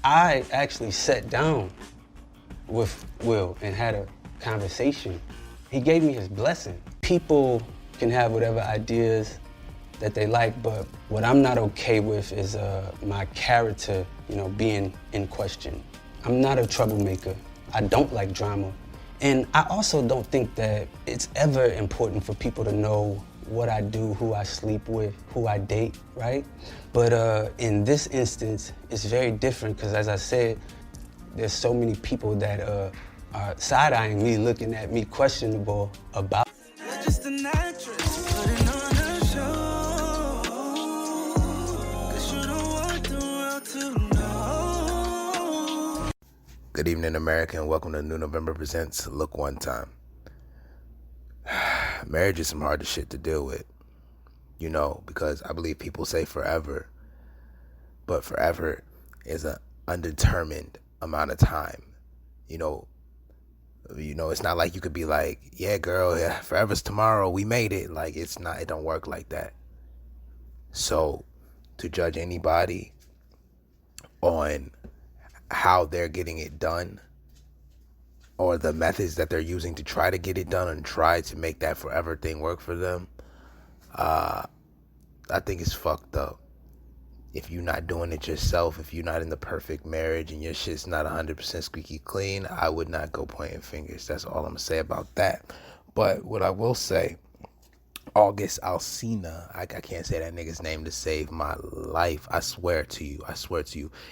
I actually sat down with Will and had a conversation. He gave me his blessing. People can have whatever ideas that they like, but what I'm not okay with is my character, being in question. I'm not a troublemaker. I don't like drama. And I also don't think that it's ever important for people to know what I do, who I sleep with, who I date, right? But in this instance, it's very different because, as I said, there's so many people that are side-eyeing me, looking at me questionable about. You're just an actress, putting on a show, 'cause you don't want the world to know. Good evening, America, and welcome to New November presents Look One Time. Marriage is some hard shit to deal with, because I believe people say forever, but forever is an undetermined amount of time. It's not like you could be like, yeah, girl, yeah, forever's tomorrow, we made it. Like, it don't work like that. So to judge anybody on how they're getting it done or the methods that they're using to try to get it done and try to make that forever thing work for them, I think it's fucked up. If you're not doing it yourself, if you're not in the perfect marriage and your shit's not 100% squeaky clean, I would not go pointing fingers. That's all I'm going to say about that. But what I will say, August Alsina, I can't say that nigga's name to save my life. I swear to you,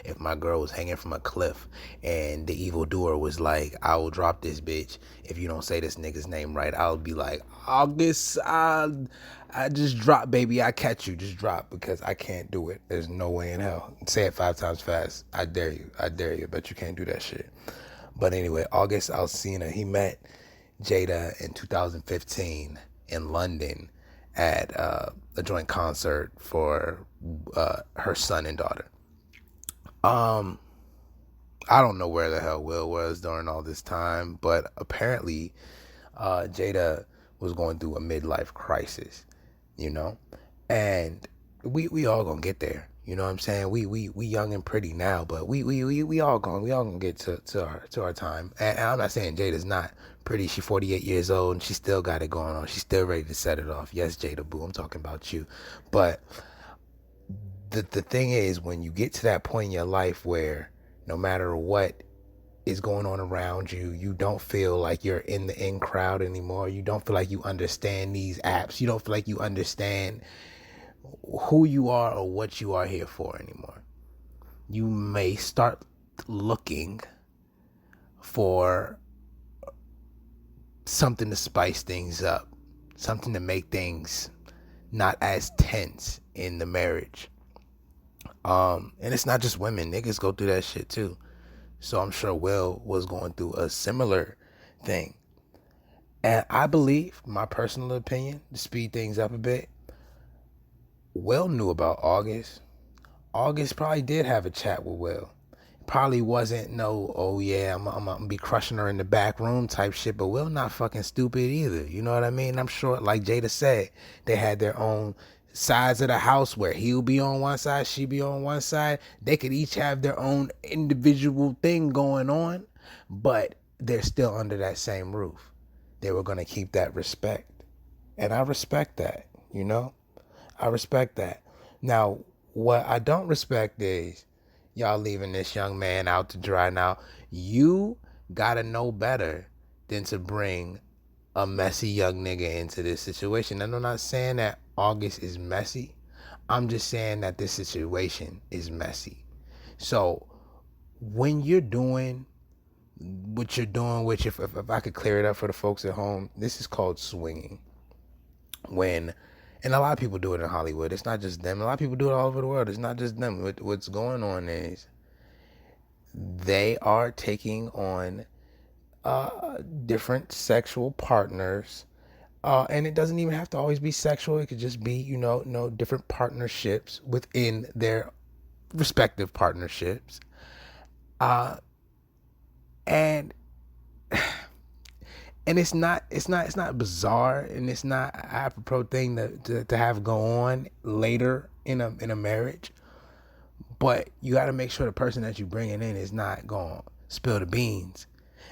if my girl was hanging from a cliff and the evildoer was like, I will drop this bitch if you don't say this nigga's name right, I'll be like, August, I just drop, baby, I catch you, just drop, because I can't do it. There's no way in hell. Say it 5 times fast. I dare you. Bet you can't do that shit. But anyway, August Alsina, he met Jada in 2015 in London at a joint concert for her son and daughter. I don't know where the hell Will was during all this time, but apparently Jada was going through a midlife crisis, and we all gonna get there. You know what I'm saying? We young and pretty now, but we all gonna get to our time. And I'm not saying Jada's not pretty. She's 48 years old and she still got it going on. She's still ready to set it off. Yes, Jada boo, I'm talking about you. But the thing is, when you get to that point in your life where no matter what is going on around you, you don't feel like you're in the in crowd anymore. You don't feel like you understand these apps. You don't feel like you understand who you are or what you are here for anymore. You may start looking for something to spice things up, something to make things not as tense in the marriage. And it's not just women, niggas go through that shit too. So I'm sure Will was going through a similar thing. And I believe, my personal opinion, to speed things up a bit, Will knew about August. August probably did have a chat with Will. Probably wasn't no, oh yeah, I'm gonna be crushing her in the back room type shit, but Will not fucking stupid either. You know what I mean? I'm sure, like Jada said, they had their own sides of the house where he'll be on one side, she be on one side. They could each have their own individual thing going on, but they're still under that same roof. They were gonna keep that respect. And I respect that, I respect that. Now, what I don't respect is y'all leaving this young man out to dry. Now, you gotta know better than to bring a messy young nigga into this situation. And I'm not saying that August is messy. I'm just saying that this situation is messy. So when you're doing what you're doing, which if I could clear it up for the folks at home, this is called swinging. And a lot of people do it in Hollywood. It's not just them. A lot of people do it all over the world. It's not just them. What's going on is they are taking on different sexual partners. And it doesn't even have to always be sexual. It could just be, different partnerships within their respective partnerships. And it's not bizarre, and it's not an apropos thing to have go on later in a marriage. But you got to make sure the person that you bringing in is not going to spill the beans.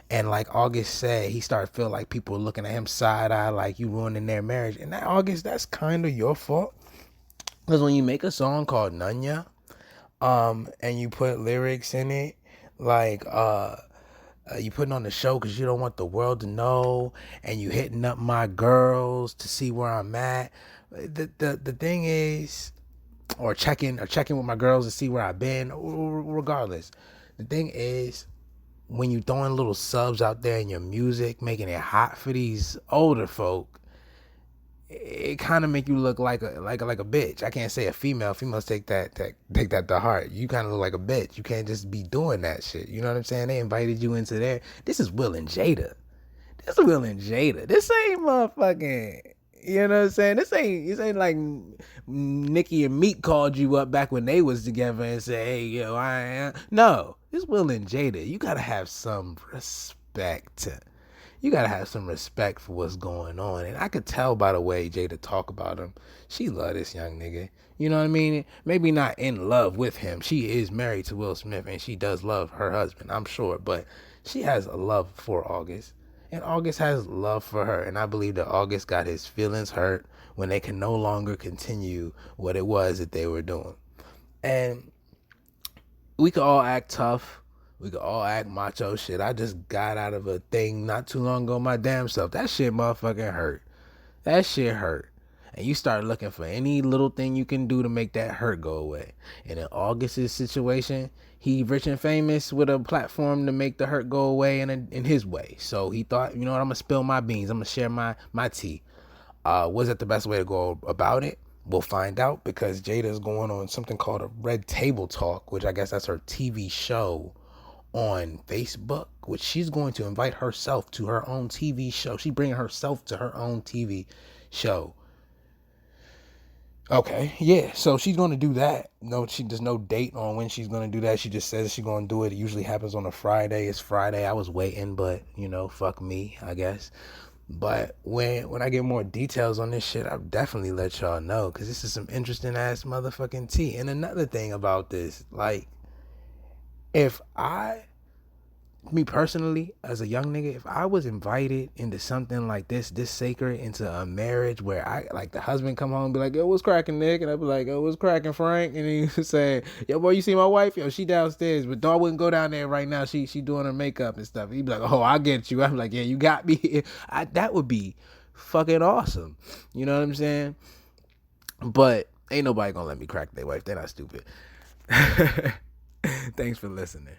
And like August said, he started feeling like people were looking at him side eye, like you ruining their marriage. And that, August, that's kind of your fault. Because when you make a song called Nunya, and you put lyrics in it, like, you putting on the show because you don't want the world to know, and you hitting up my girls to see where I'm at. The thing is, or checking with my girls to see where I've been, regardless. The thing is, when you throwing little subs out there in your music, making it hot for these older folk, it kind of make you look like a bitch. I can't say a female. Females take that to heart. You kind of look like a bitch. You can't just be doing that shit. You know what I'm saying? They invited you into there. This is Will and Jada. This ain't motherfucking. You know what I'm saying? This ain't like Nicki and Meek called you up back when they was together and said, "Hey, yo, I am." No, this Will and Jada. You gotta have some respect. You gotta have some respect for what's going on. And I could tell by the way Jada talk about him, she love this young nigga. You know what I mean? Maybe not in love with him. She is married to Will Smith and she does love her husband, I'm sure. But she has a love for August. And August has love for her. And I believe that August got his feelings hurt when they can no longer continue what it was that they were doing. And we could all act tough. We could all act macho shit. I just got out of a thing not too long ago my damn self. That shit motherfucking hurt. That shit hurt. And you start looking for any little thing you can do to make that hurt go away. And in August's situation, he rich and famous with a platform to make the hurt go away in his way. So he thought, you know what, I'm going to spill my beans. I'm going to share my tea. Was that the best way to go about it? We'll find out, because Jada's going on something called a Red Table Talk, which I guess that's her TV show on Facebook, which she's going to invite herself to her own TV show. She's bringing herself to her own TV show. Okay, yeah, so she's going to do that. No, there's no date on when she's going to do that. She just says she's going to do it. It usually happens on a Friday. It's Friday. I was waiting, but, you know, fuck me, I guess. But when I get more details on this shit, I'll definitely let y'all know, because this is some interesting ass motherfucking tea. And another thing about this, like, me personally, as a young nigga, if I was invited into something like this sacred, into a marriage where I, like, the husband come home and be like, "Yo, what's cracking, Nick?" And I'd be like, "Yo, what's cracking, Frank?" And he would say, "Yo, boy, you see my wife? Yo, she downstairs, but dog wouldn't go down there right now. She doing her makeup and stuff." He'd be like, "Oh, I get you." I'm like, "Yeah, you got me." That would be fucking awesome. You know what I'm saying? But ain't nobody gonna let me crack their wife. They're not stupid. Thanks for listening.